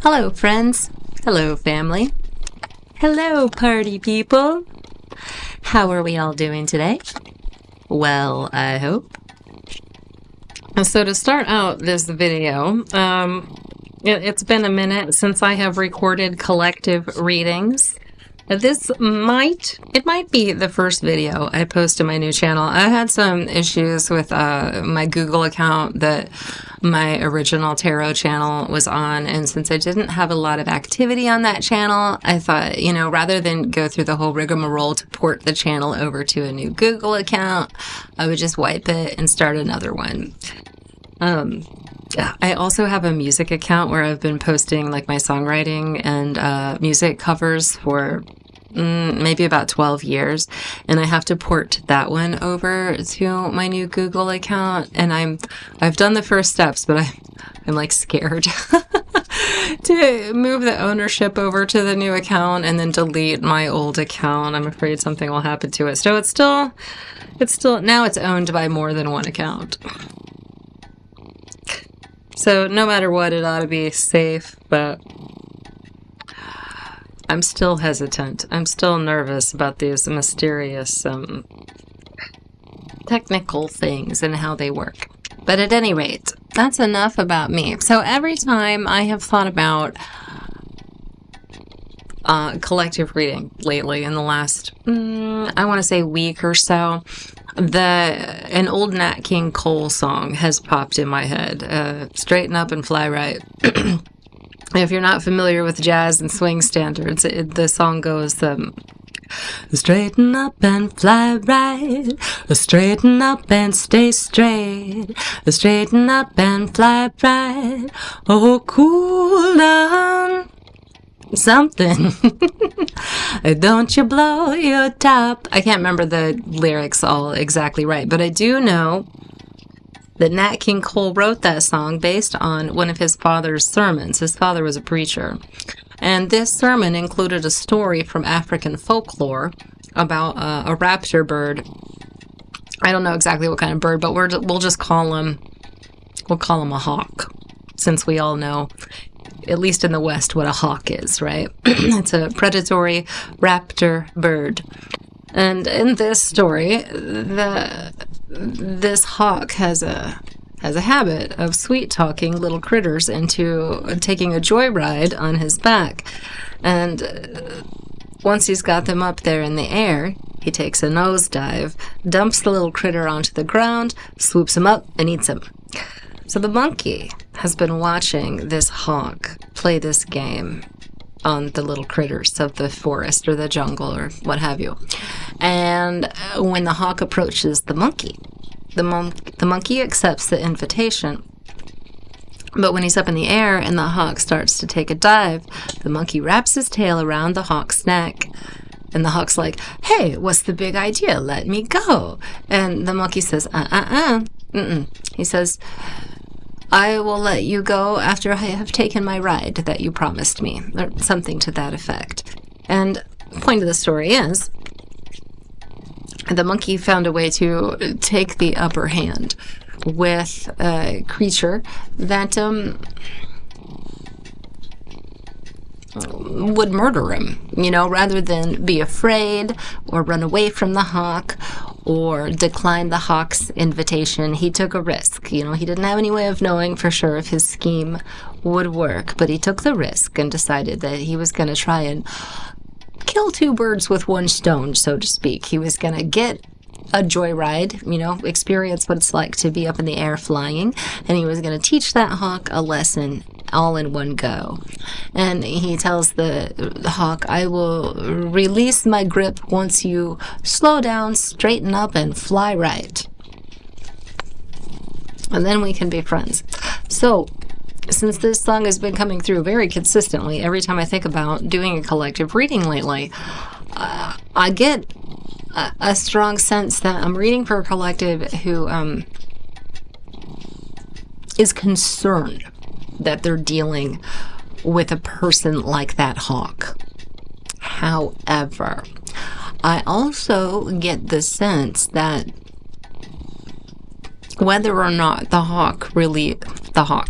Hello, friends. Hello, family. Hello, party people. How are we all doing today? Well, I hope. So to start out this video, it's been a minute since I have recorded collective readings. It might be the first video I post to my new channel. I had some issues with my Google account that my original tarot channel was on, and since I didn't have a lot of activity on that channel, I thought, rather than go through the whole rigmarole to port the channel over to a new Google account, I would just wipe it and start another one. I also have a music account where I've been posting like my songwriting and music covers for maybe about 12 years, and I have to port that one over to my new Google account, and I've done the first steps, but I'm like scared to move the ownership over to the new account and then delete my old account. I'm afraid something will happen to it. So it's still now it's owned by more than one account. So no matter what, it ought to be safe, but I'm still hesitant. I'm still nervous about these mysterious technical things and how they work. But at any rate, that's enough about me. So every time I have thought about collective reading lately in the last, I want to say week or so, an old Nat King Cole song has popped in my head. Straighten up and fly right. If you're not familiar with jazz and swing standards, the song goes, straighten up and fly right, straighten up and stay straight, straighten up and fly right, oh, cool down. Something. Don't you blow your top. I can't remember the lyrics all exactly right, but I do know that Nat King Cole wrote that song based on one of his father's sermons. His father was a preacher, and this sermon included a story from African folklore about a raptor bird. I don't know exactly what kind of bird, but we'll just call him a hawk, since we all know, at least in the West, what a hawk is, right? It's a predatory raptor bird. And in this story, this hawk has a habit of sweet-talking little critters into taking a joyride on his back. And once he's got them up there in the air, he takes a nosedive, dumps the little critter onto the ground, swoops him up, and eats him. So the monkey has been watching this hawk play this game on the little critters of the forest or the jungle or what have you. And when the hawk approaches the monkey, the monkey accepts the invitation. But when he's up in the air and the hawk starts to take a dive, the monkey wraps his tail around the hawk's neck. And the hawk's like, hey, what's the big idea? Let me go. And the monkey says, He says, I will let you go after I have taken my ride that you promised me, or something to that effect. And the point of the story is, the monkey found a way to take the upper hand with a creature that would murder him, rather than be afraid or run away from the hawk or decline the hawk's invitation. He took a risk. He didn't have any way of knowing for sure if his scheme would work, but he took the risk and decided that he was going to try and kill two birds with one stone, so to speak. He was going to get a joyride, experience what it's like to be up in the air flying, and he was going to teach that hawk a lesson all in one go. And he tells the hawk, I will release my grip once you slow down, straighten up, and fly right. And then we can be friends. So, since this song has been coming through very consistently, every time I think about doing a collective reading lately, I get a strong sense that I'm reading for a collective who is concerned that they're dealing with a person like that hawk. However, I also get the sense that whether or not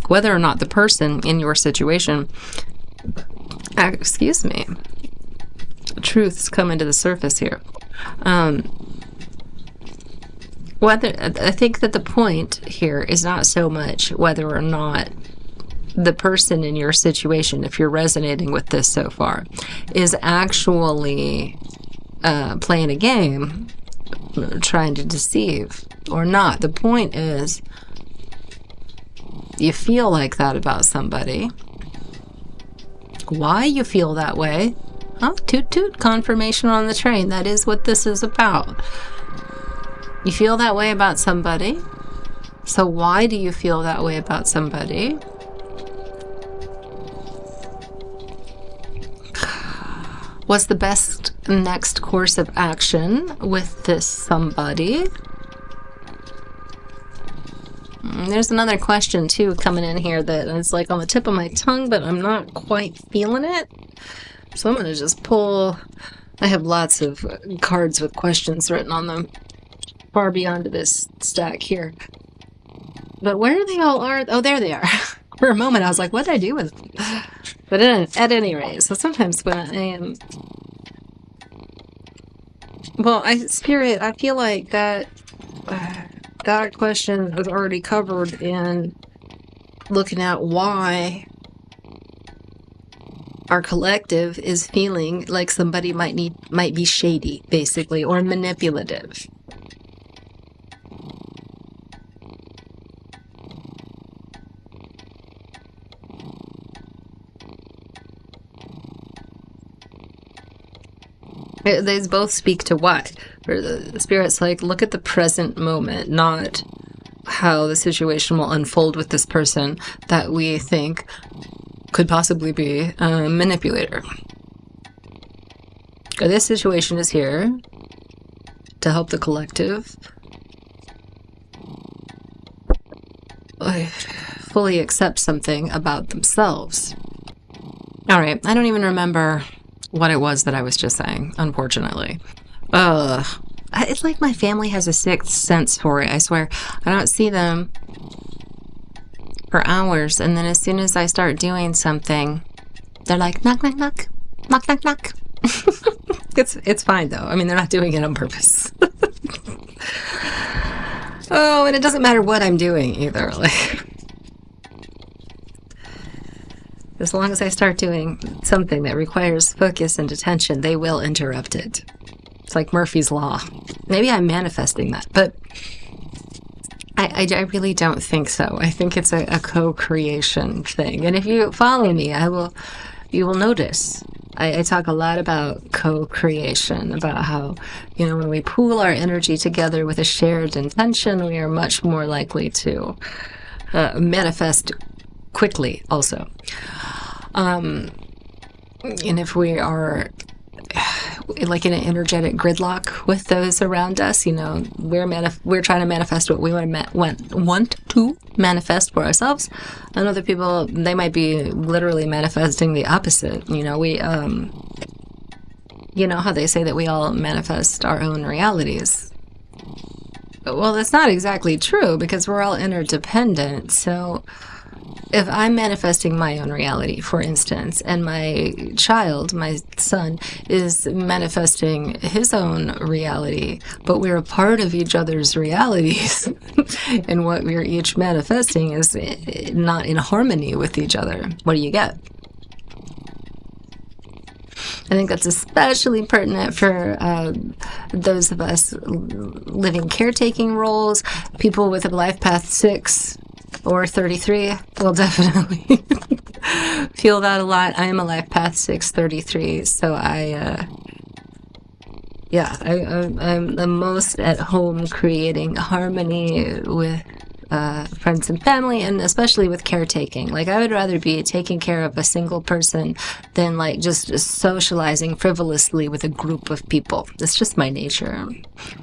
whether or not the person in your situation excuse me, truth's coming to the surface here. Whether I think that the point here is not so much whether or not the person in your situation, if you're resonating with this so far, is actually playing a game, trying to deceive or not. The point is, you feel like that about somebody. Why you feel that way? Oh, toot toot, confirmation on the train. That is what this is about. You feel that way about somebody. So why do you feel that way about somebody? What's the best next course of action with this somebody? There's another question too coming in here that is like on the tip of my tongue, but I'm not quite feeling it. So I'm going to just pull. I have lots of cards with questions written on them far beyond this stack here. But where they all are? Oh, there they are. For a moment I was like, what did I do with them? But at any rate, so sometimes when I am... Well, I feel like that question was already covered in looking at why our collective is feeling like somebody might be shady, basically, or manipulative. They both speak to what? For the Spirit's like, look at the present moment, not how the situation will unfold with this person that we think could possibly be a manipulator. This situation is here to help the collective fully accept something about themselves. All right, I don't even remember what it was that I was just saying, unfortunately. It's like my family has a sixth sense for it, I swear. I don't see them for hours, and then as soon as I start doing something, they're like, knock, knock, knock, knock, knock, knock. It's fine, though. I mean, they're not doing it on purpose. Oh, and it doesn't matter what I'm doing, either. Like, as long as I start doing something that requires focus and attention, they will interrupt it. It's like Murphy's Law. Maybe I'm manifesting that, but I really don't think so. I think it's a co-creation thing. And if you follow me, you will notice. I talk a lot about co-creation, about how, when we pool our energy together with a shared intention, we are much more likely to manifest quickly also. And if we are like in an energetic gridlock with those around us, we're trying to manifest what we want to manifest for ourselves, and other people, they might be literally manifesting the opposite. We how they say that we all manifest our own realities. Well, that's not exactly true, because we're all interdependent. So if I'm manifesting my own reality, for instance, and my child, my son, is manifesting his own reality, but we're a part of each other's realities, and what we're each manifesting is not in harmony with each other, what do you get? I think that's especially pertinent for those of us living caretaking roles, people with a life path 6 or 33 will definitely feel that a lot. I am a life path 633, so I'm the most at home creating harmony with friends and family, and especially with caretaking. Like, I would rather be taking care of a single person than like just socializing frivolously with a group of people. It's just my nature.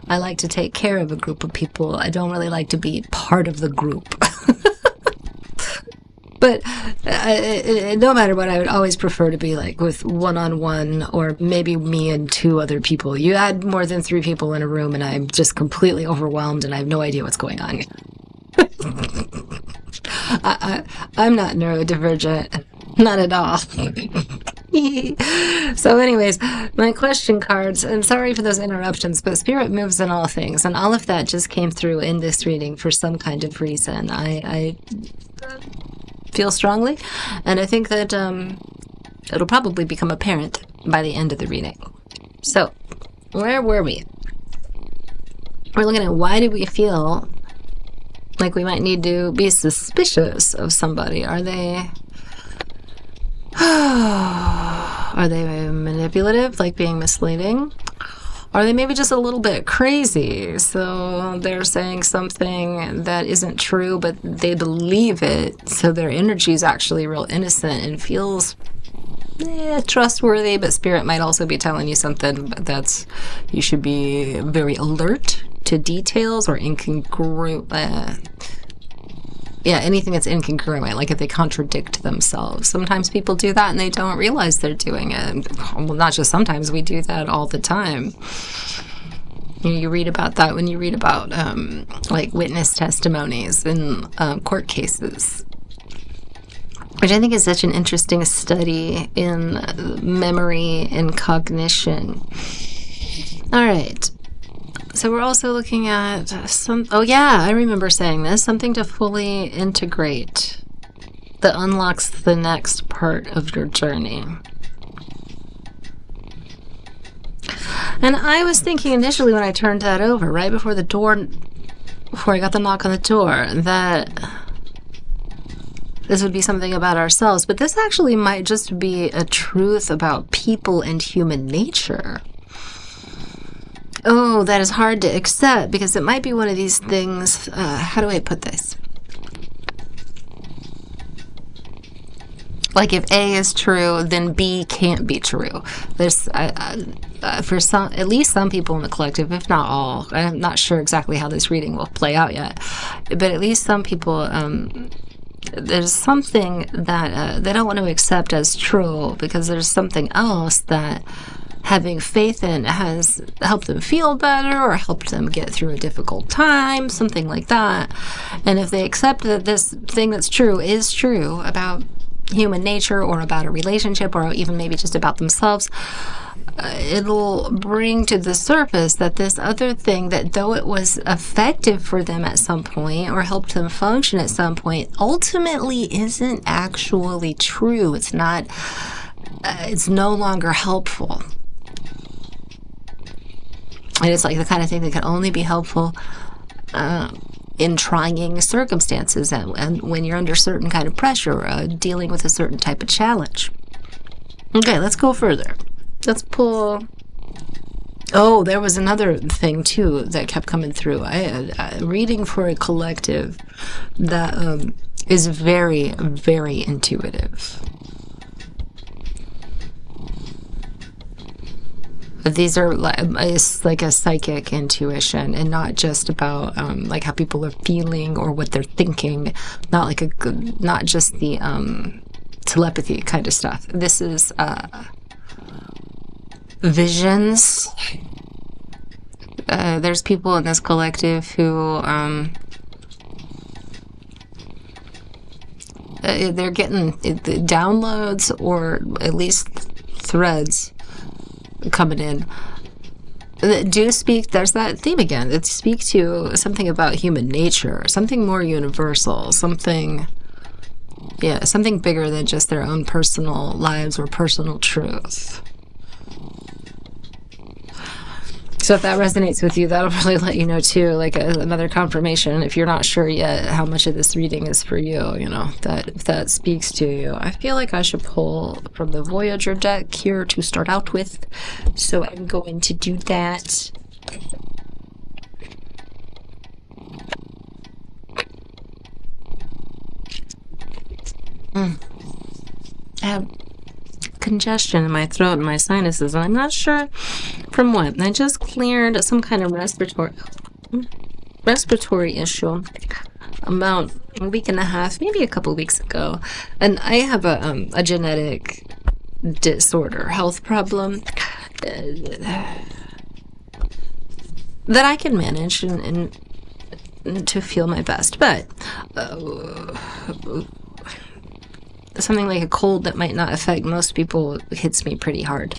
I like to take care of a group of people. I don't really like to be part of the group. But no matter what, I would always prefer to be like with one-on-one, or maybe me and 2 other people. You add more than 3 people in a room and I'm just completely overwhelmed and I have no idea what's going on. I'm not neurodivergent. Not at all. So anyways, my question cards, and sorry for those interruptions, but spirit moves in all things, and all of that just came through in this reading for some kind of reason. I feel strongly, and I think that it'll probably become apparent by the end of the reading. So, where were we? We're looking at why do we feel like we might need to be suspicious of somebody. Are they manipulative, like being misleading? Are they maybe just a little bit crazy? So they're saying something that isn't true, but they believe it. So their energy is actually real innocent and feels trustworthy, but spirit might also be telling you something that's, you should be very alert to details or incongruent. Anything that's incongruent, like if they contradict themselves. Sometimes people do that and they don't realize they're doing it. Well, not just sometimes, we do that all the time. You read about that when you read about like witness testimonies in court cases, which I think is such an interesting study in memory and cognition. All right. So we're also looking at I remember saying this, something to fully integrate that unlocks the next part of your journey. And I was thinking initially when I turned that over, right before I got the knock on the door, that this would be something about ourselves, but this actually might just be a truth about people and human nature. Oh, that is hard to accept because it might be one of these things. How do I put this? Like if A is true, then B can't be true. There's for some, at least some people in the collective, if not all. I'm not sure exactly how this reading will play out yet, but at least some people. There's something that they don't want to accept as true because there's something else that having faith in has helped them feel better or helped them get through a difficult time, something like that. And if they accept that this thing that's true is true about human nature or about a relationship or even maybe just about themselves, it'll bring to the surface that this other thing, that though it was effective for them at some point or helped them function at some point, ultimately isn't actually true. It's not, it's no longer helpful. And it's like the kind of thing that can only be helpful in trying circumstances and when you're under certain kind of pressure, dealing with a certain type of challenge. Okay, let's go further. Let's pull... Oh, there was another thing, too, that kept coming through. I had reading for a collective that is very, very intuitive. These are it's like a psychic intuition and not just about like how people are feeling or what they're thinking, not just the telepathy kind of stuff. This is visions. There's people in this collective who they're getting downloads or at least threads coming in that do speak, there's that theme again, that speak to something about human nature, something more universal, something bigger than just their own personal lives or personal truth. So if that resonates with you, that'll probably let you know too, like another confirmation, if you're not sure yet how much of this reading is for you, you know, that if that speaks to you. I feel like I should pull from the Voyager deck here to start out with, so I'm going to do that. I have congestion in my throat and my sinuses, and I'm not sure from what. I just cleared some kind of respiratory issue about a week and a half, maybe a couple weeks ago, and I have a genetic disorder, health problem that I can manage and to feel my best, but something like a cold that might not affect most people hits me pretty hard.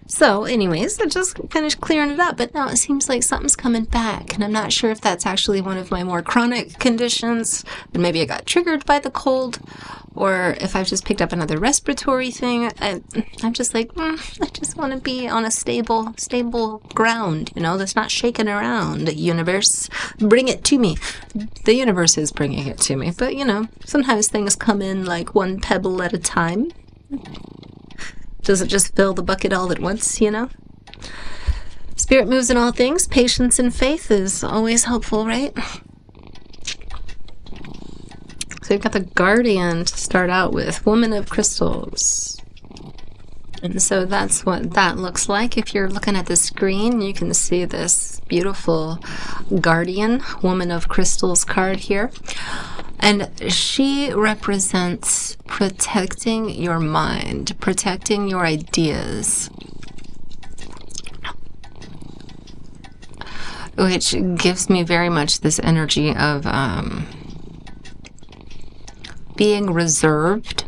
So anyways, I just finished clearing it up, but now it seems like something's coming back, and I'm not sure if that's actually one of my more chronic conditions, and maybe I got triggered by the cold, or if I've just picked up another respiratory thing. I'm just like, I just want to be on a stable ground, that's not shaking around. Universe, bring it to me. The universe is bringing it to me, but sometimes things come in like one pebble at a time. Doesn't just fill the bucket all at once, Spirit moves in all things. Patience and faith is always helpful, right? So we've got the Guardian to start out with, Woman of Crystals. And so that's what that looks like. If you're looking at the screen, you can see this beautiful Guardian, Woman of Crystals card here. And she represents protecting your mind, protecting your ideas, which gives me very much this energy of being reserved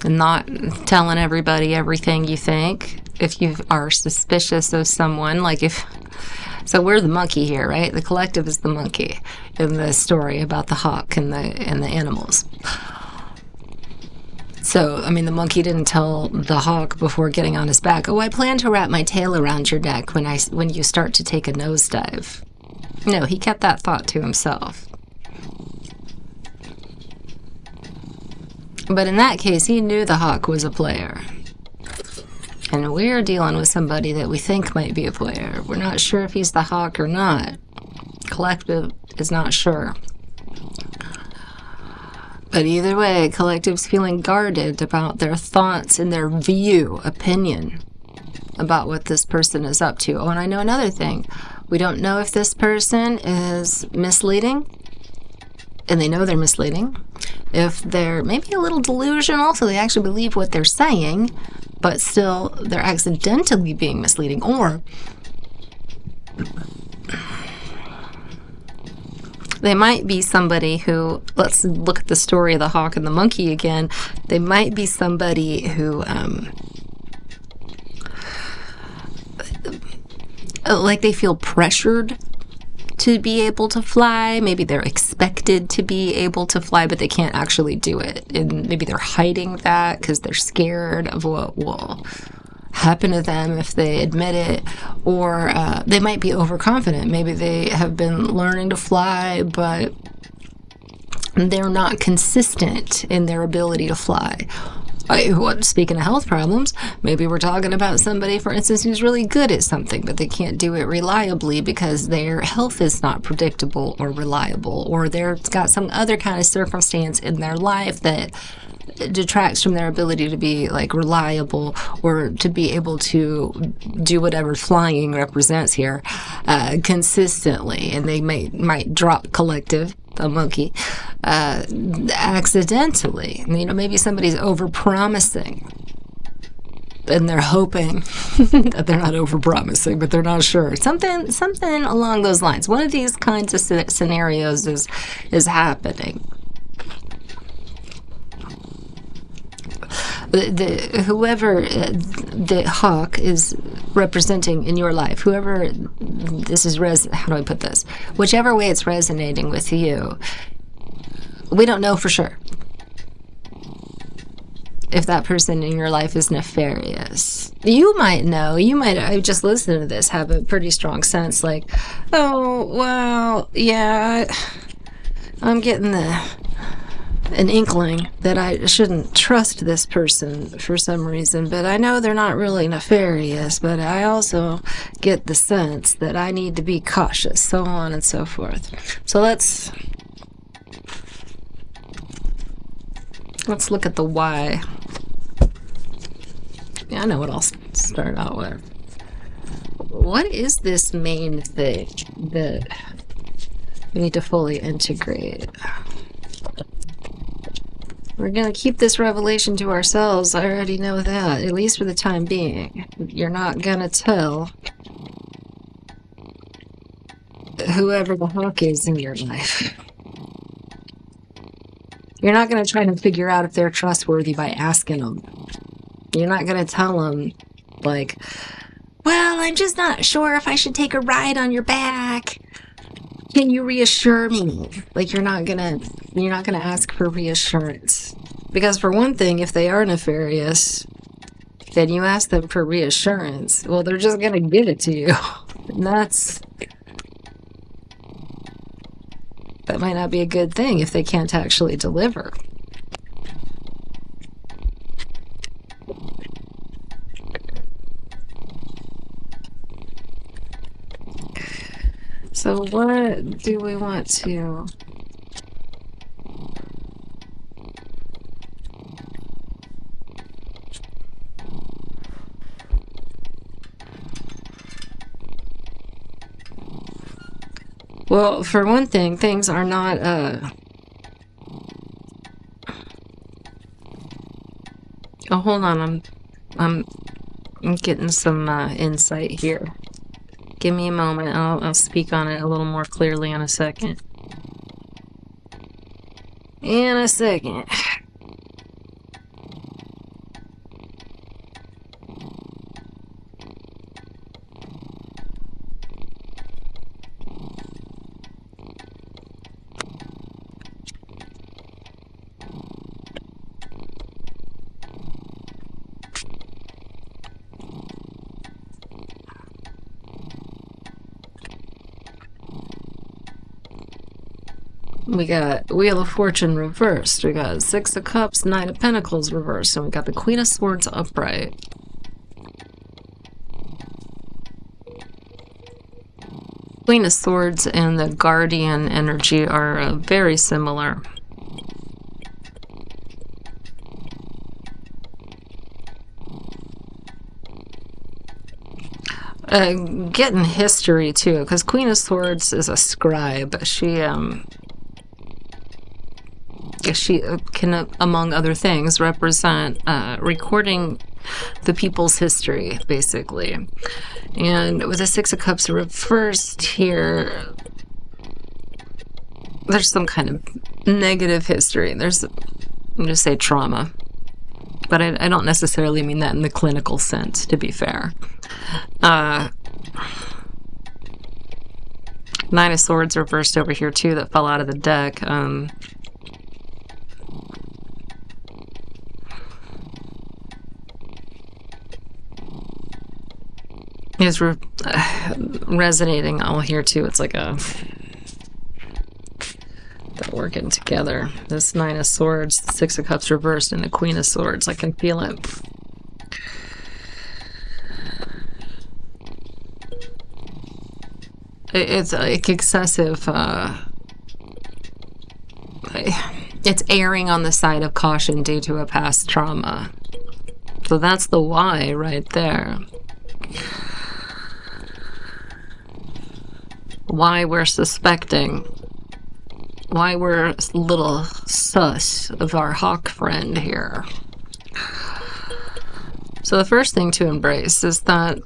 and not telling everybody everything you think. If you are suspicious of someone, so we're the monkey here, right? The collective is the monkey in the story about the hawk and the animals. So, the monkey didn't tell the hawk before getting on his back, I plan to wrap my tail around your neck when you start to take a nosedive. No, he kept that thought to himself. But in that case, he knew the hawk was a player. And we're dealing with somebody that we think might be a player. We're not sure if he's the hawk or not. Collective is not sure. But either way, collective's feeling guarded about their thoughts and their opinion about what this person is up to. Oh, and I know another thing. We don't know if this person is misleading, and they know they're misleading. If they're maybe a little delusional, so they actually believe what they're saying, but still they're accidentally being misleading. Or they might be somebody who, let's look at the story of the hawk and the monkey again. They might be somebody who they feel pressured to be able to fly. Maybe they're expected to be able to fly, but they can't actually do it. And maybe they're hiding that because they're scared of what will happen to them if they admit it. Or they might be overconfident. Maybe they have been learning to fly, but they're not consistent in their ability to fly. Speaking of health problems, maybe we're talking about somebody, for instance, who's really good at something, but they can't do it reliably because their health is not predictable or reliable, or they've got some other kind of circumstance in their life that detracts from their ability to be reliable or to be able to do whatever flying represents here consistently, and they might drop collective, a monkey, accidentally. Maybe somebody's over-promising and they're hoping that they're not over-promising, but they're not sure. Something along those lines. One of these kinds of scenarios is happening. Whoever the hawk is representing in your life, whoever this is, how do I put this? Whichever way it's resonating with you, we don't know for sure if that person in your life is nefarious. You might know. I just listened to this, have a pretty strong sense oh, well, yeah, I'm getting an inkling that I shouldn't trust this person for some reason, but I know they're not really nefarious, but I also get the sense that I need to be cautious, so on and so forth. So let's look at the why. Yeah, I know what I'll start out with. What is this main thing that we need to fully integrate? We're going to keep this revelation to ourselves. I already know that, at least for the time being. You're not going to tell whoever the hawk is in your life. You're not going to try to figure out if they're trustworthy by asking them. You're not going to tell them, like, well, I'm just not sure if I should take a ride on your back. Can you reassure me? Like, you're not gonna ask for reassurance. Because for one thing, if they are nefarious, then you ask them for reassurance. Well, they're just gonna give it to you. And that might not be a good thing if they can't actually deliver. So what do we want to... Well, for one thing, things are not, Oh, hold on, I'm getting some, insight here. Give me a moment, I'll speak on it a little more clearly in a second. In a second. We got Wheel of Fortune reversed. We got Six of Cups, Nine of Pentacles reversed. And we got the Queen of Swords upright. Queen of Swords and the Guardian energy are very similar. Getting history too, because Queen of Swords is a scribe. She can, among other things, represent recording the people's history, basically. And with the Six of Cups reversed here, there's some kind of negative history. There's, I'm going to say trauma. But I don't necessarily mean that in the clinical sense, to be fair. Nine of Swords reversed over here, too, that fell out of the deck. Is resonating all here too. It's like a they're working together. This Nine of Swords, the Six of Cups reversed, and the Queen of Swords. I can feel it. It's like excessive. It's erring on the side of caution due to a past trauma. So that's the why right there. Why we're suspecting, why we're a little sus of our hawk friend here. So the first thing to embrace is that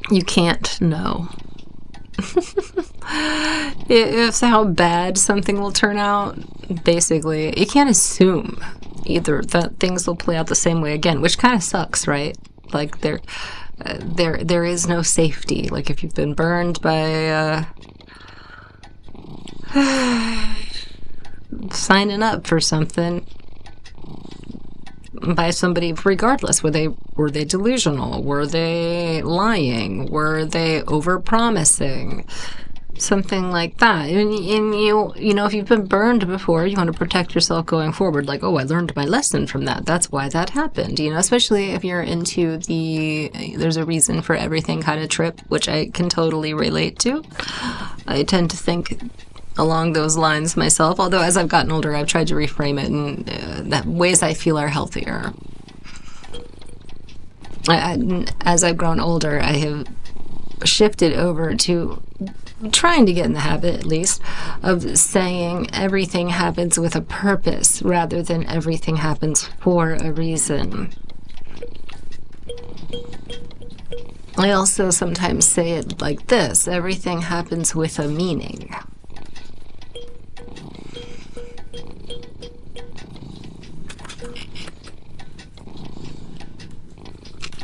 you can't know. It's how bad something will turn out. Basically, you can't assume either that things will play out the same way again, which kind of sucks, right? Like there is no safety. Like if you've been burned by signing up for something by somebody, regardless, were they delusional, were they lying, were they overpromising, something like that. And you know, if you've been burned before, you want to protect yourself going forward. Like, oh, I learned my lesson from that. That's why that happened. You know, especially if you're into there's a reason for everything kind of trip, which I can totally relate to. I tend to think along those lines myself, although as I've gotten older, I've tried to reframe it in that ways I feel are healthier. As I've grown older, I have shifted over to trying to get in the habit, at least, of saying everything happens with a purpose rather than everything happens for a reason. I also sometimes say it like this: everything happens with a meaning.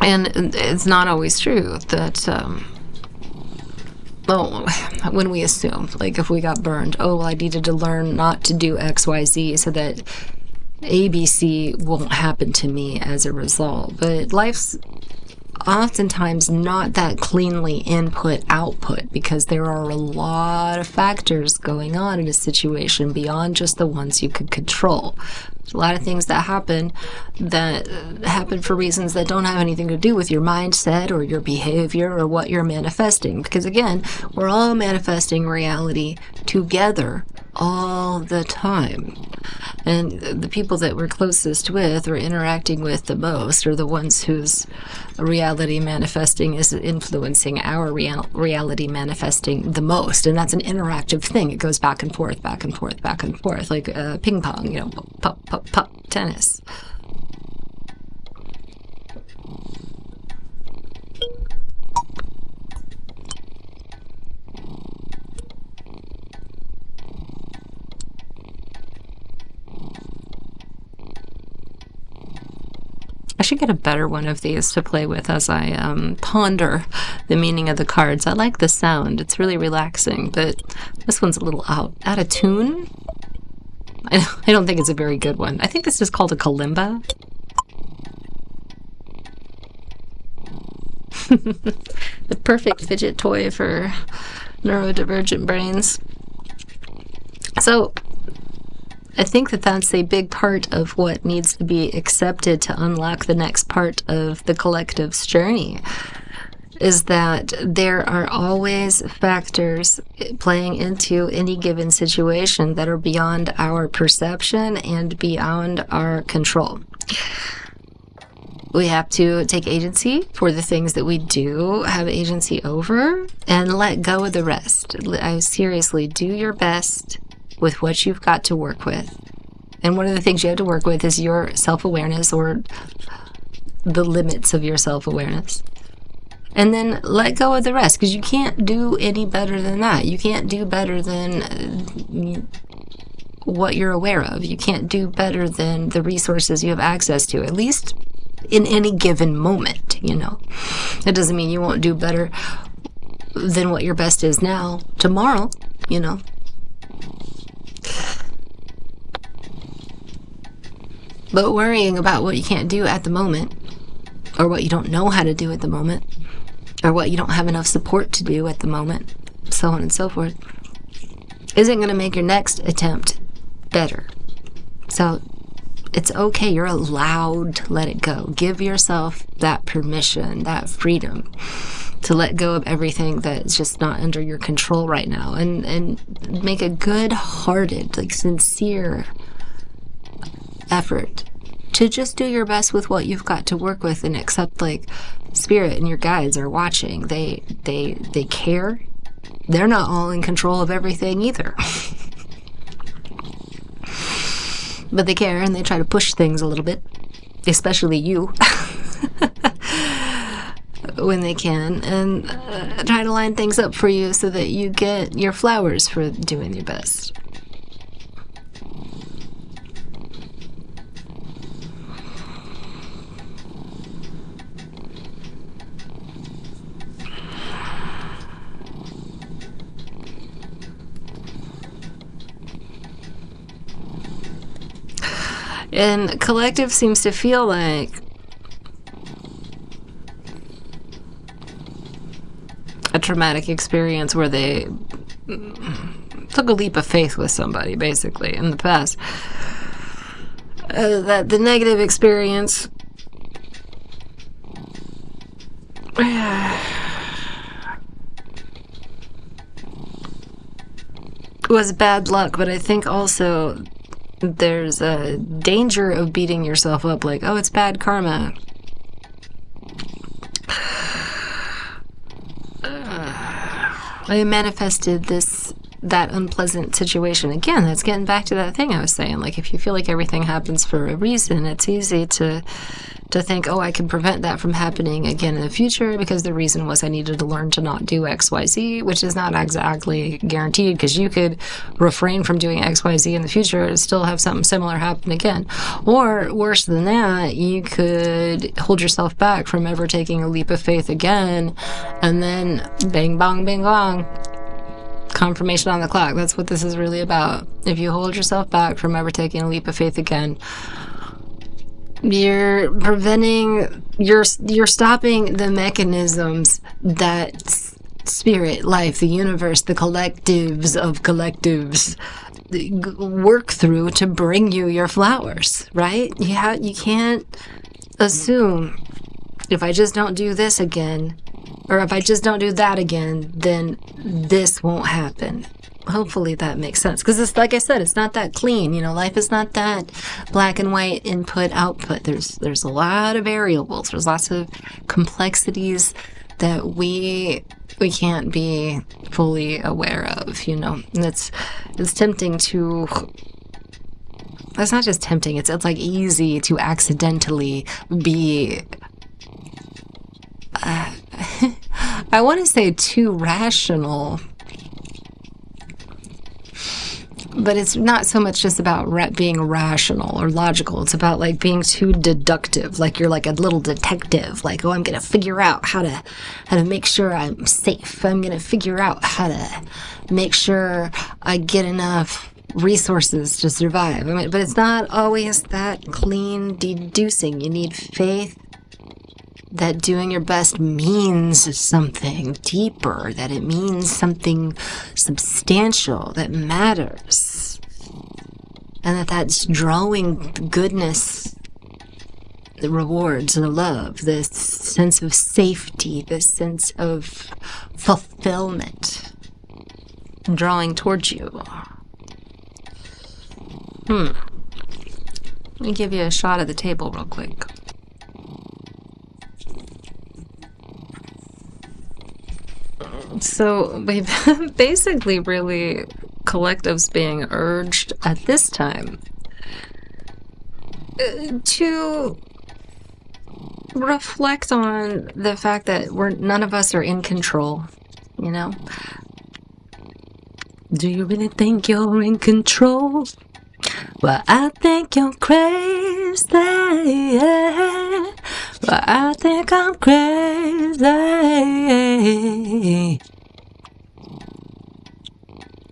And it's not always true that, when we assume, like if we got burned, oh, well, I needed to learn not to do XYZ so that ABC won't happen to me as a result. But life's oftentimes not that cleanly input-output, because there are a lot of factors going on in a situation beyond just the ones you could control. There's a lot of things that happen for reasons that don't have anything to do with your mindset or your behavior or what you're manifesting. Because again, we're all manifesting reality together all the time. And the people that we're closest with or interacting with the most are the ones whose reality manifesting is influencing our reality manifesting the most. And that's an interactive thing. It goes back and forth, back and forth, back and forth, like ping pong, pop, pop, pop, tennis. I should get a better one of these to play with as I ponder the meaning of the cards. I like the sound. It's really relaxing, but this one's a little out of tune. I don't think it's a very good one. I think this is called a kalimba. The perfect fidget toy for neurodivergent brains. So I think that that's a big part of what needs to be accepted to unlock the next part of the collective's journey, is that there are always factors playing into any given situation that are beyond our perception and beyond our control. We have to take agency for the things that we do have agency over and let go of the rest. I seriously, do your best with what you've got to work with. And one of the things you have to work with is your self-awareness, or the limits of your self-awareness. And then let go of the rest, because you can't do any better than that. You can't do better than what you're aware of. You can't do better than the resources you have access to, at least in any given moment, That doesn't mean you won't do better than what your best is now tomorrow, But worrying about what you can't do at the moment, or what you don't know how to do at the moment, or what you don't have enough support to do at the moment, so on and so forth, isn't going to make your next attempt better. So it's okay. You're allowed to let it go. Give yourself that permission, that freedom to let go of everything that's just not under your control right now, and make a good-hearted, sincere effort to just do your best with what you've got to work with, and accept spirit and your guides are watching. They care. They're not all in control of everything either. But they care, and they try to push things a little bit, especially you, when they can, and try to line things up for you so that you get your flowers for doing your best. And collective seems to feel like a traumatic experience where they took a leap of faith with somebody, basically, in the past. That the negative experience was bad luck, but I think also there's a danger of beating yourself up like, oh, it's bad karma. I manifested this that unpleasant situation. Again, that's getting back to that thing I was saying. Like, if you feel like everything happens for a reason, it's easy to think, oh, I can prevent that from happening again in the future because the reason was I needed to learn to not do XYZ, which is not exactly guaranteed, because you could refrain from doing XYZ in the future and still have something similar happen again. Or worse than that, you could hold yourself back from ever taking a leap of faith again, and then bang, bong, bing, bong. Confirmation on the clock. That's what this is really about. If you hold yourself back from ever taking a leap of faith again, you're stopping the mechanisms that spirit, life, the universe, the collectives of collectives work through to bring you your flowers, right? You can't assume, if I just don't do this again, or if I just don't do that again, then this won't happen. Hopefully that makes sense. Because it's, like I said, it's not that clean. You know, life is not that black and white, input, output. There's a lot of variables. There's lots of complexities that we can't be fully aware of, you know. And it's tempting to... It's not just tempting. It's like easy to accidentally be... I want to say too rational, but it's not so much just about being rational or logical. It's about like being too deductive, like you're like a little detective, like, oh, I'm going to figure out how to make sure I'm safe. I'm going to figure out how to make sure I get enough resources to survive. I mean, but it's not always that clean deducing. You need faith that doing your best means something deeper, that it means something substantial, that matters, and that's drawing goodness, the rewards, the love, this sense of safety, this sense of fulfillment drawing towards you. Let me give you a shot of the table real quick. So we've basically really collectives being urged at this time to reflect on the fact that none of us are in control, you know? Do you really think you're in control? Well, I think you're crazy. Well, I think I'm crazy.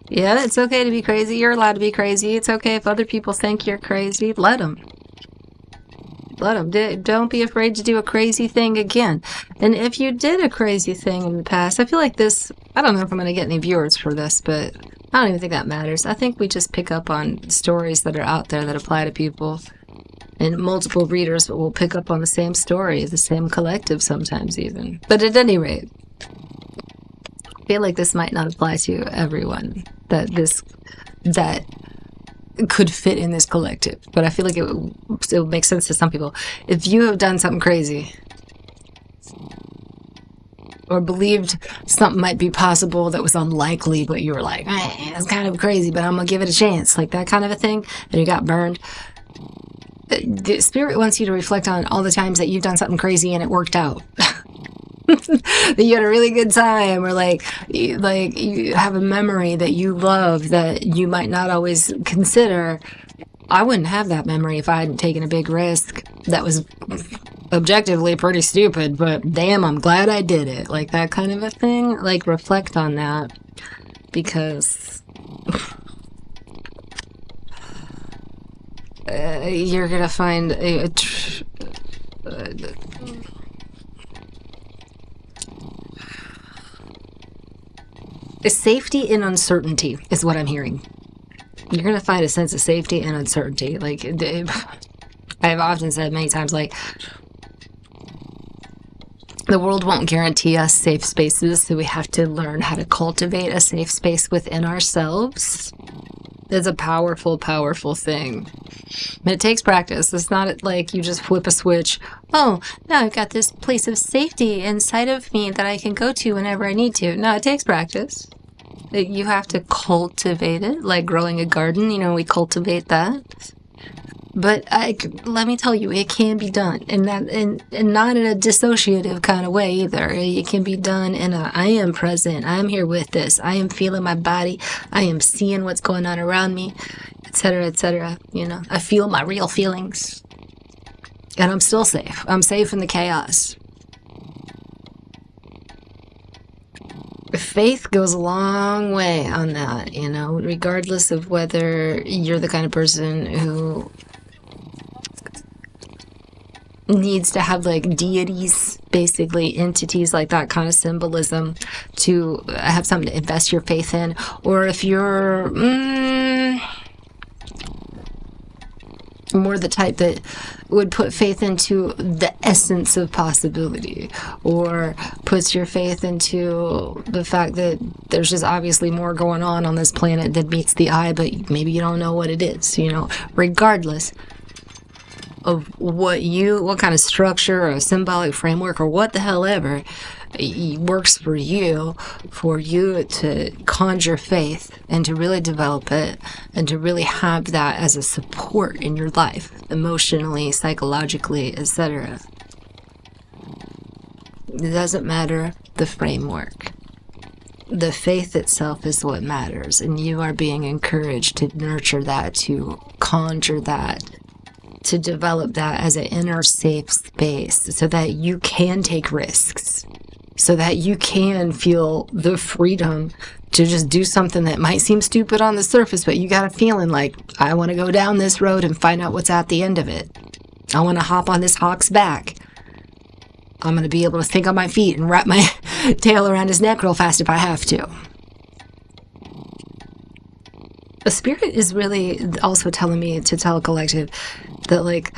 Yeah, it's okay to be crazy. You're allowed to be crazy. It's okay if other people think you're crazy. Let them. Don't be afraid to do a crazy thing again. And if you did a crazy thing in the past, I feel like this, I don't know if I'm going to get any viewers for this, but I don't even think that matters. I think we just pick up on stories that are out there that apply to people. And multiple readers will pick up on the same story, the same collective sometimes even. But at any rate, I feel like this might not apply to everyone, that could fit in this collective. But I feel like it would make sense to some people. If you have done something crazy, or believed something might be possible that was unlikely, but you were like, that's kind of crazy, but I'm going to give it a chance, like that kind of a thing, and you got burned. The spirit wants you to reflect on all the times that you've done something crazy and it worked out. That you had a really good time, or like you have a memory that you love that you might not always consider. I wouldn't have that memory if I hadn't taken a big risk that was objectively pretty stupid, but damn, I'm glad I did it. Like that kind of a thing. Like, reflect on that, because you're gonna find a safety in uncertainty is what I'm hearing. You're gonna find a sense of safety and uncertainty. Like, I've often said many times, like, the world won't guarantee us safe spaces, so we have to learn how to cultivate a safe space within ourselves. It's a powerful, powerful thing. But it takes practice. It's not like you just flip a switch. Oh, now I've got this place of safety inside of me that I can go to whenever I need to. No, it takes practice. You have to cultivate it, like growing a garden. We cultivate that. But let me tell you, it can be done, and not in a dissociative kind of way either. It can be done in a, I am present, I am here with this, I am feeling my body, I am seeing what's going on around me, etc., etc. I feel my real feelings, and I'm still safe. I'm safe in the chaos. Faith goes a long way on that, regardless of whether you're the kind of person who needs to have like deities, basically entities like that kind of symbolism to have something to invest your faith in, or if you're more the type that would put faith into the essence of possibility, or puts your faith into the fact that there's just obviously more going on this planet than meets the eye, but maybe you don't know what it is. Regardless of what kind of structure or symbolic framework or what the hell ever works for you to conjure faith and to really develop it and to really have that as a support in your life, emotionally, psychologically, etc. It doesn't matter the framework. The faith itself is what matters, and you are being encouraged to nurture that, to conjure that, to develop that as an inner safe space so that you can take risks, so that you can feel the freedom to just do something that might seem stupid on the surface, but you got a feeling like, I want to go down this road and find out what's at the end of it. I want to hop on this hawk's back. I'm going to be able to think on my feet and wrap my tail around his neck real fast if I have to. The spirit is really also telling me to tell a collective that, like,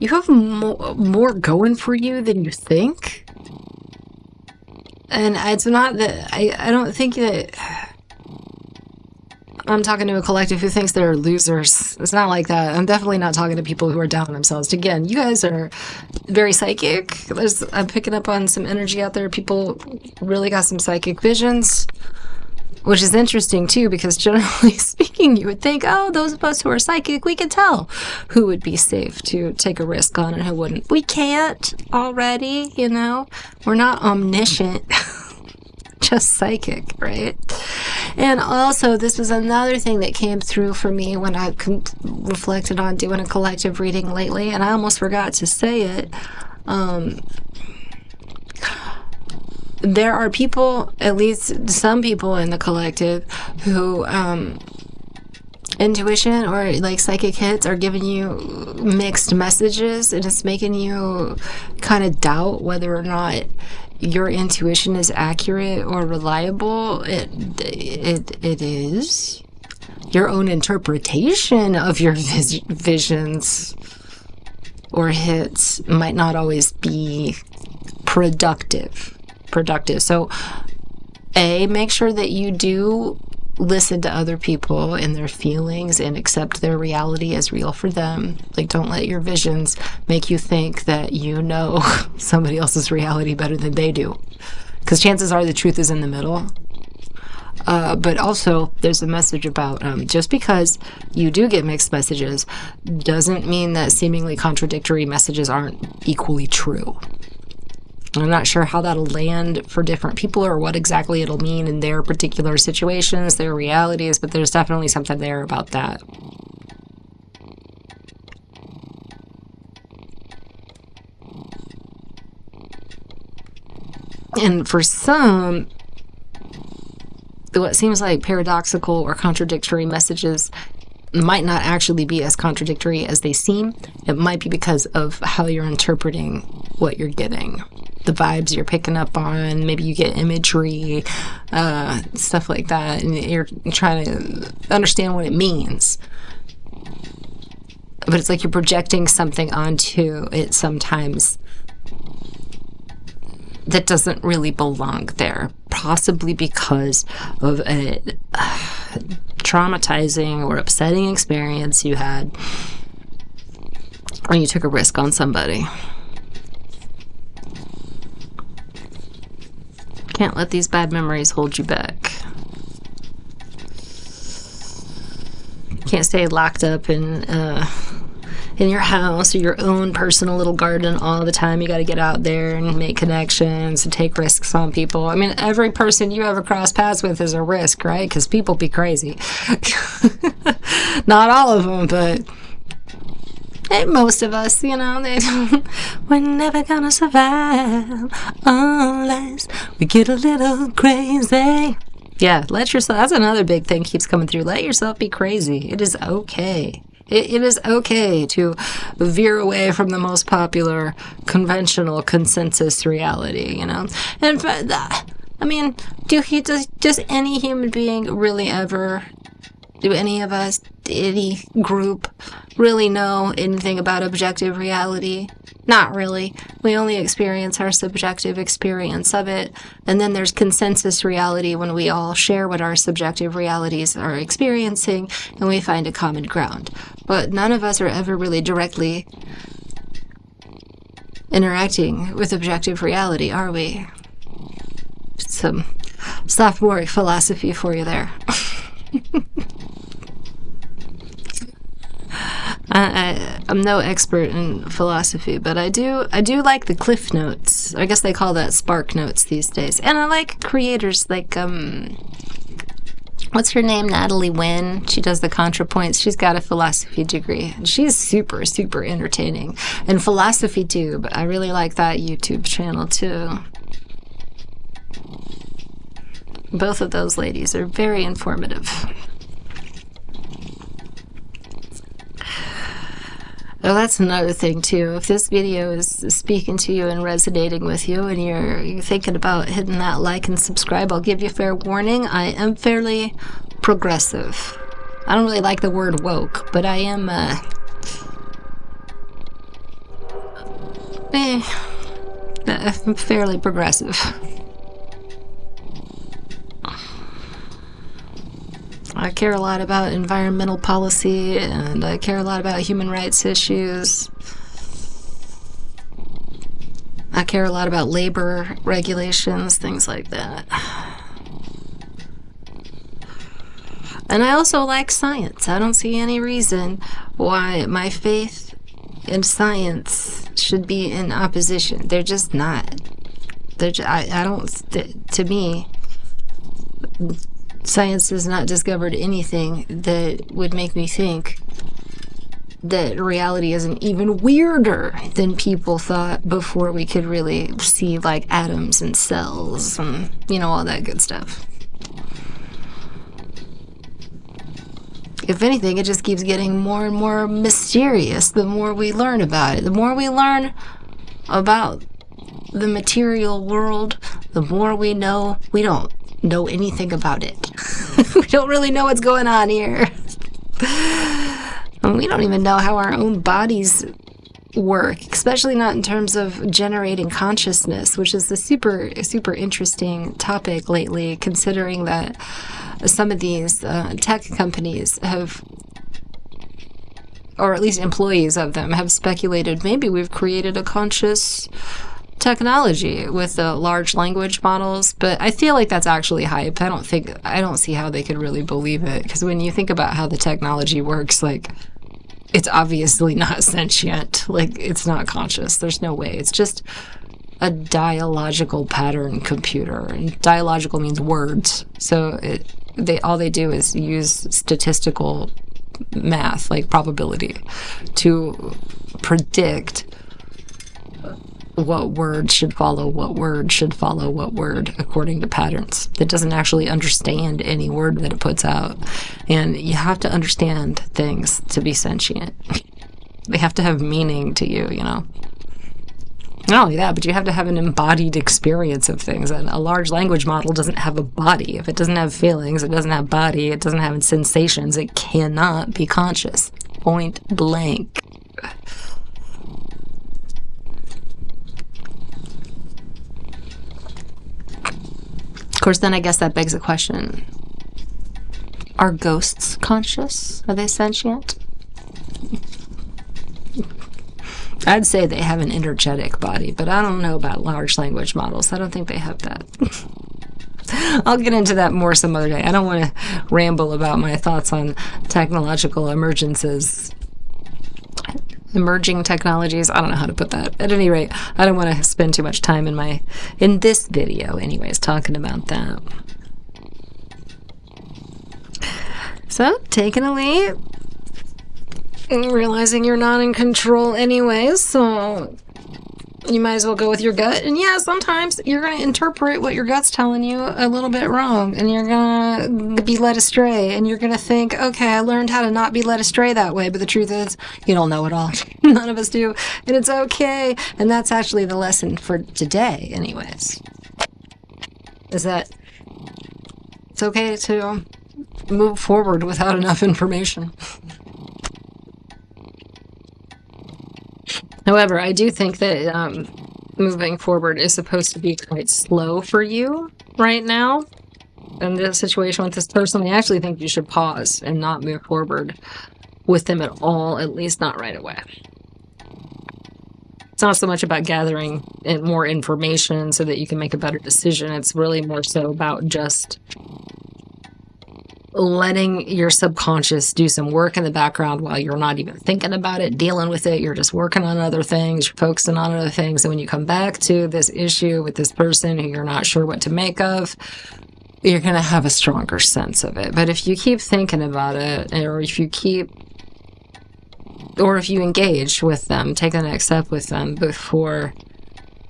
you have more going for you than you think. And it's not that, I don't think that I'm talking to a collective who thinks they're losers. It's not like that. I'm definitely not talking to people who are down on themselves. Again, you guys are very psychic. I'm picking up on some energy out there. People really got some psychic visions, which is interesting too, because generally speaking, you would think, oh, those of us who are psychic, we can tell who would be safe to take a risk on and who wouldn't. We can't already, we're not omniscient, just psychic, right? And also, this was another thing that came through for me when I reflected on doing a collective reading lately, and I almost forgot to say it. There are people, at least some people in the collective, who intuition or like psychic hits are giving you mixed messages, and it's making you kind of doubt whether or not your intuition is accurate or reliable. It is. Your own interpretation of your visions or hits might not always be productive. So, make sure that you do listen to other people and their feelings and accept their reality as real for them. Like, don't let your visions make you think that you know somebody else's reality better than they do, because chances are the truth is in the middle. But also, there's a message about just because you do get mixed messages doesn't mean that seemingly contradictory messages aren't equally true. I'm not sure how that'll land for different people or what exactly it'll mean in their particular situations, their realities, but there's definitely something there about that. And for some, what seems like paradoxical or contradictory messages might not actually be as contradictory as they seem. It might be because of how you're interpreting what you're getting, the vibes you're picking up on. Maybe you get imagery, stuff like that, and you're trying to understand what it means. But it's like you're projecting something onto it sometimes that doesn't really belong there, possibly because of a traumatizing or upsetting experience you had when you took a risk on somebody. Can't let these bad memories hold you back. Can't stay locked up in your house or your own personal little garden all the time. You got to get out there and make connections and take risks on people. I mean, every person you ever cross paths with is a risk, right? Because people be crazy. Not all of them, but most of us, you know, we're never gonna survive unless we get a little crazy. Yeah, let yourself, that's another big thing keeps coming through. Let yourself be crazy. It is okay. It is okay to veer away from the most popular, conventional consensus reality, you know? And, I mean, does any human being really ever, do any of us, any group, really know anything about objective reality? Not really. We only experience our subjective experience of it. And then there's consensus reality when we all share what our subjective realities are experiencing and we find a common ground. But none of us are ever really directly interacting with objective reality, are we? Some sophomore philosophy for you there. I'm no expert in philosophy, but I do like the cliff notes. I guess they call that spark notes these days. And I like creators like what's her name? Natalie Wynn. She does the ContraPoints. She's got a philosophy degree. And she's super, super entertaining. And Philosophy Tube, I really like that YouTube channel too. Both of those ladies are very informative. Oh, that's another thing too. If this video is speaking to you and resonating with you and you're thinking about hitting that like and subscribe, I'll give you fair warning. I am fairly progressive. I don't really like the word woke, but I am I'm fairly progressive. I care a lot about environmental policy, and I care a lot about human rights issues. I care a lot about labor regulations, things like that. And I also like science. I don't see any reason why my faith and science should be in opposition. They're just not. I don't, to me, science has not discovered anything that would make me think that reality isn't even weirder than people thought before we could really see like atoms and cells and, you know, all that good stuff. If anything, it just keeps getting more and more mysterious the more we learn about it. The more we learn about the material world, the more we know we don't know anything about it. We don't really know what's going on here. And we don't even know how our own bodies work, especially not in terms of generating consciousness, which is a super, super interesting topic lately, considering that some of these tech companies have, or at least employees of them, have speculated maybe we've created a conscious technology with the large language models, but I feel like that's actually hype. I don't see how they could really believe it, because when you think about how the technology works, like, it's obviously not sentient. Like, it's not conscious. There's no way. It's just a dialogical pattern computer, and dialogical means words. So all they do is use statistical math, like probability, to predict what word should follow what word should follow what word according to patterns. It doesn't actually understand any word that it puts out. And you have to understand things to be sentient. They have to have meaning to you, you know. Not only that, but you have to have an embodied experience of things. And a large language model doesn't have a body. If it doesn't have feelings, it doesn't have body, it doesn't have sensations, it cannot be conscious. Point blank. Of course, then I guess that begs the question, are ghosts conscious? Are they sentient? I'd say they have an energetic body, but I don't know about large language models. I don't think they have that. I'll get into that more some other day. I don't want to ramble about my thoughts on technological emerging technologies. I don't know how to put that. At any rate, I don't want to spend too much time in this video anyways talking about that. So, taking a leap, realizing you're not in control anyways, so you might as well go with your gut. And yeah, sometimes you're going to interpret what your gut's telling you a little bit wrong, and you're going to be led astray, and you're going to think, okay, I learned how to not be led astray that way, but the truth is, you don't know it all. None of us do, and it's okay. And that's actually the lesson for today anyways, is that it's okay to move forward without enough information. However, I do think that moving forward is supposed to be quite slow for you right now. In this situation with this person, I actually think you should pause and not move forward with them at all, at least not right away. It's not so much about gathering more information so that you can make a better decision. It's really more so about just letting your subconscious do some work in the background while you're not even thinking about it, dealing with it. You're just working on other things, you're focusing on other things. And when you come back to this issue with this person who you're not sure what to make of, you're going to have a stronger sense of it. But if you keep thinking about it, or if you engage with them, take the next step with them before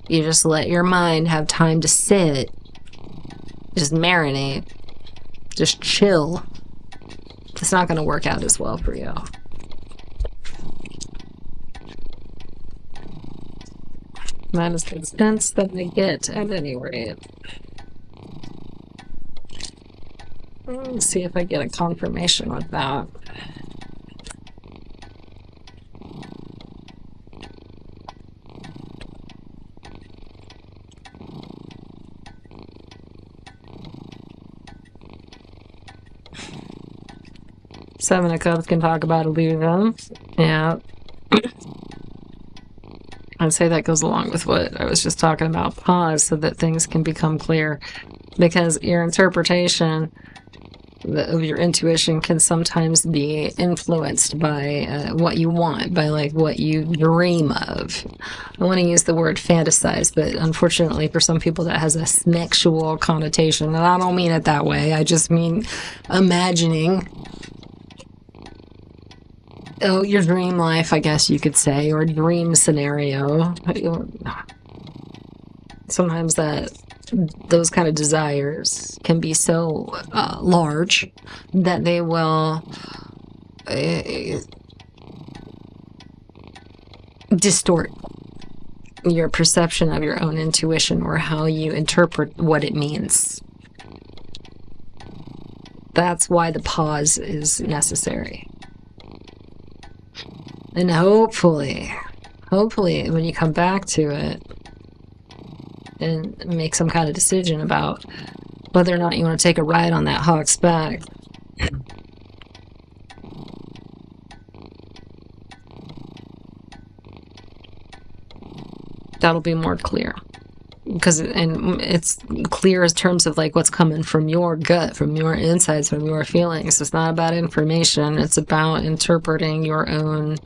you just let your mind have time to sit, just marinate, just chill, it's not going to work out as well for you. That is the sense that I get at any rate. Let's see if I get a confirmation with that. Seven of Cups can talk about illusion. Yeah. I'd say that goes along with what I was just talking about. Pause so that things can become clear. Because your interpretation of your intuition can sometimes be influenced by what you want, by like what you dream of. I want to use the word fantasize, but unfortunately for some people that has a sexual connotation, and I don't mean it that way. I just mean imagining your dream life, I guess you could say, or dream scenario. Sometimes those kind of desires can be so large that they will distort your perception of your own intuition or how you interpret what it means. That's why the pause is necessary. And hopefully, when you come back to it and make some kind of decision about whether or not you want to take a ride on that hawk's back, that'll be more clear. And it's clear in terms of like what's coming from your gut, from your insides, from your feelings. It's not about information. It's about interpreting your own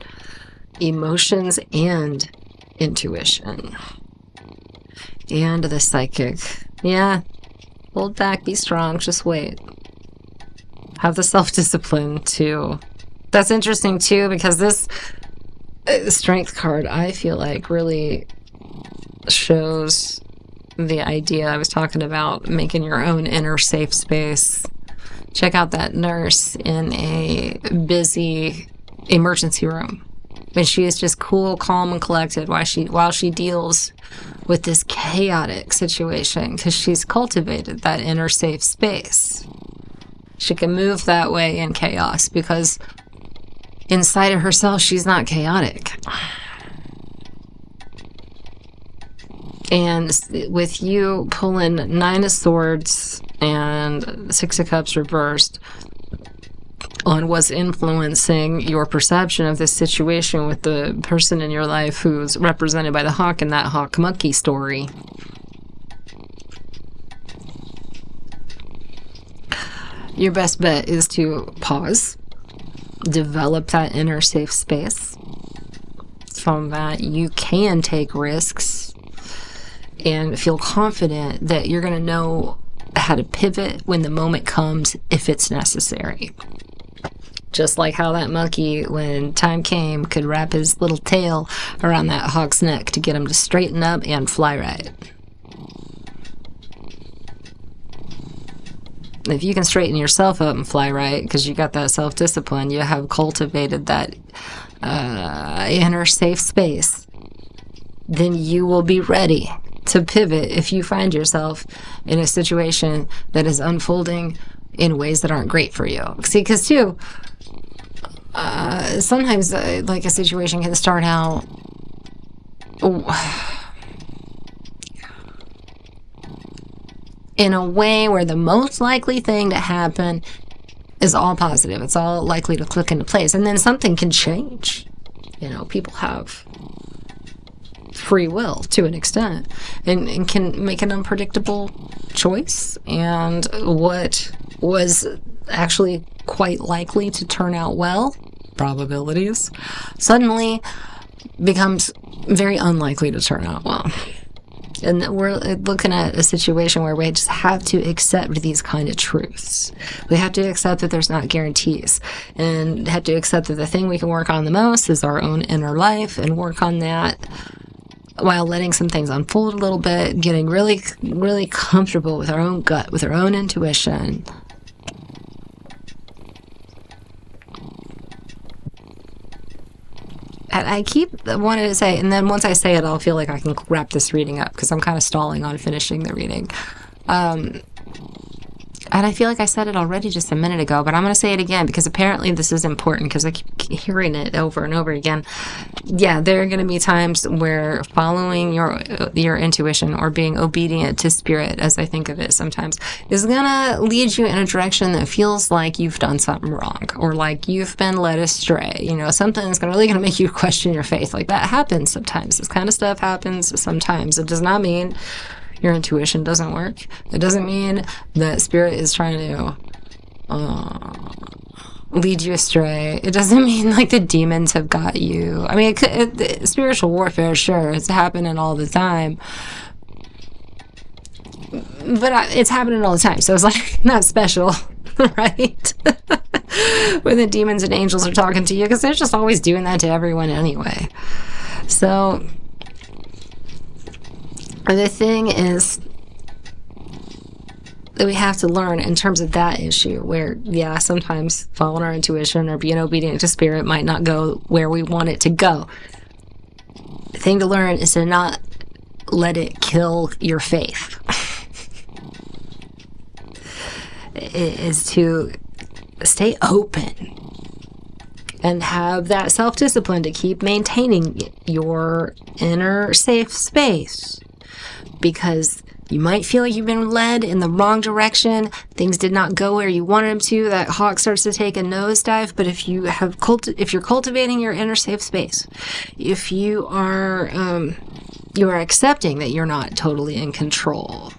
emotions and intuition. And the psychic. Yeah. Hold back, be strong, just wait. Have the self-discipline too. That's interesting too, because this strength card, I feel like, really shows the idea I was talking about, making your own inner safe space. Check out that nurse in a busy emergency room. And she is just cool, calm, and collected while she deals with this chaotic situation, because she's cultivated that inner safe space. She can move that way in chaos because inside of herself, she's not chaotic. And with you pulling Nine of Swords and Six of Cups reversed on what's influencing your perception of this situation with the person in your life who's represented by the hawk in that hawk monkey story, your best bet is to pause, develop that inner safe space so that you can take risks and feel confident that you're going to know how to pivot when the moment comes if it's necessary. Just like how that monkey, when time came, could wrap his little tail around that hawk's neck to get him to straighten up and fly right. If you can straighten yourself up and fly right, because you got that self-discipline, you have cultivated that inner safe space, then you will be ready to pivot if you find yourself in a situation that is unfolding in ways that aren't great for you. See, because too, sometimes like a situation can start out in a way where the most likely thing to happen is all positive. It's all likely to click into place. And then something can change. You know, people have free will to an extent and can make an unpredictable choice. And what was actually quite likely to turn out well, probabilities, suddenly becomes very unlikely to turn out well. And we're looking at a situation where we just have to accept these kind of truths. We have to accept that there's not guarantees, and have to accept that the thing we can work on the most is our own inner life, and work on that while letting some things unfold a little bit, getting really, really comfortable with our own gut, with our own intuition. And I keep wanting to say, and then once I say it, I'll feel like I can wrap this reading up, because I'm kind of stalling on finishing the reading. And I feel like I said it already just a minute ago, but I'm going to say it again, because apparently this is important, because I keep hearing it over and over again. Yeah, there are going to be times where following your intuition, or being obedient to spirit, as I think of it sometimes, is going to lead you in a direction that feels like you've done something wrong, or like you've been led astray. You know, something that's really going to make you question your faith. Like, that happens sometimes. This kind of stuff happens sometimes. It does not mean your intuition doesn't work. It doesn't mean that spirit is trying to lead you astray. It doesn't mean like the demons have got you. I mean, spiritual warfare, sure, it's happening all the time, but it's happening all the time, so it's like not special, right? When the demons and angels are talking to you, because they're just always doing that to everyone anyway. So the thing is that we have to learn in terms of that issue, where, yeah, sometimes following our intuition or being obedient to spirit might not go where we want it to go. The thing to learn is to not let it kill your faith. Is to stay open and have that self-discipline to keep maintaining your inner safe space. Because you might feel like you've been led in the wrong direction. Things did not go where you wanted them to. That hawk starts to take a nosedive. But if you have if you're cultivating your inner safe space, if you are accepting that you're not totally in control,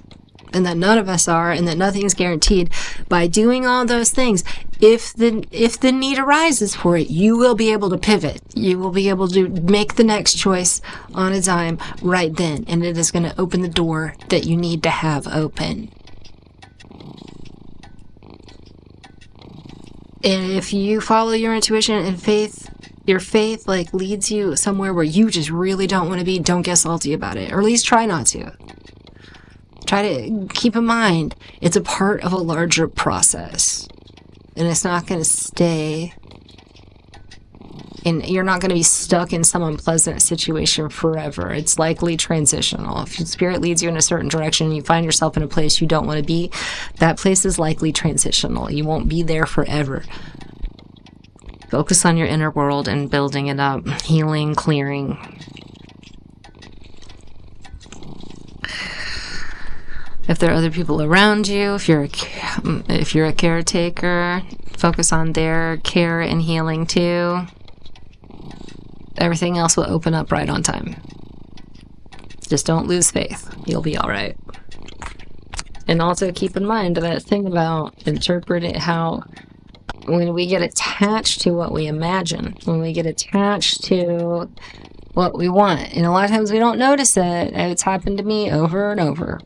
and that none of us are, and that nothing's guaranteed, by doing all those things, if the need arises for it, you will be able to pivot. You will be able to make the next choice on a dime right then, and it is going to open the door that you need to have open. And if you follow your intuition and faith, your faith like leads you somewhere where you just really don't want to be, don't get salty about it, or at least try not to. Try to keep in mind, it's a part of a larger process. And it's not going to stay, and you're not going to be stuck in some unpleasant situation forever. It's likely transitional. If your spirit leads you in a certain direction and you find yourself in a place you don't want to be, that place is likely transitional. You won't be there forever. Focus on your inner world and building it up, healing, clearing. If there are other people around you, if you're a caretaker, focus on their care and healing too. Everything else will open up right on time. Just don't lose faith. You'll be all right. And also keep in mind that thing about interpreting how when we get attached to what we imagine, when we get attached to what we want, and a lot of times we don't notice it. It's happened to me over and over.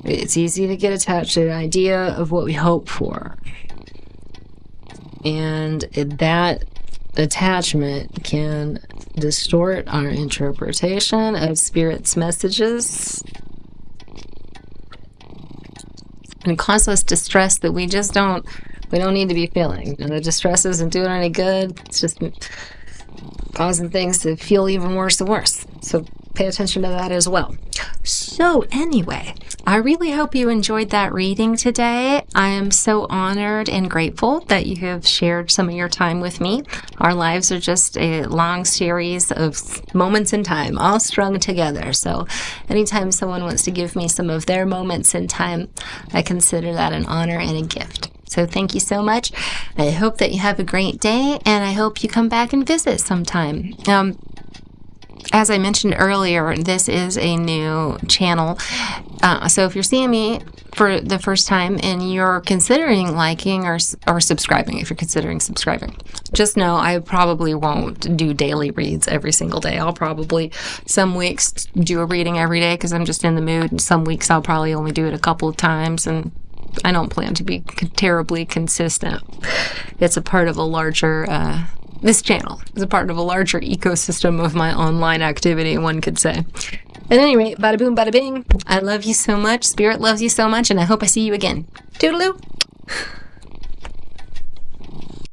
It's easy to get attached to the idea of what we hope for. And that attachment can distort our interpretation of Spirit's messages and cause us distress that we don't need to be feeling. And the distress isn't doing any good. It's just causing things to feel even worse and worse. So pay attention to that as well. So anyway, I really hope you enjoyed that reading today. I am so honored and grateful that you have shared some of your time with me. Our lives are just a long series of moments in time, all strung together. So anytime someone wants to give me some of their moments in time, I consider that an honor and a gift. So thank you so much. I hope that you have a great day, and I hope you come back and visit sometime. As I mentioned earlier, this is a new channel. So if you're seeing me for the first time and you're considering liking or subscribing, if you're considering subscribing, just know I probably won't do daily reads every single day. I'll probably some weeks do a reading every day because I'm just in the mood, and some weeks I'll probably only do it a couple of times, and I don't plan to be terribly consistent. It's a part of a larger, this channel is a part of a larger ecosystem of my online activity, one could say. At any rate, bada boom, bada bing. I love you so much. Spirit loves you so much, and I hope I see you again. Toodaloo.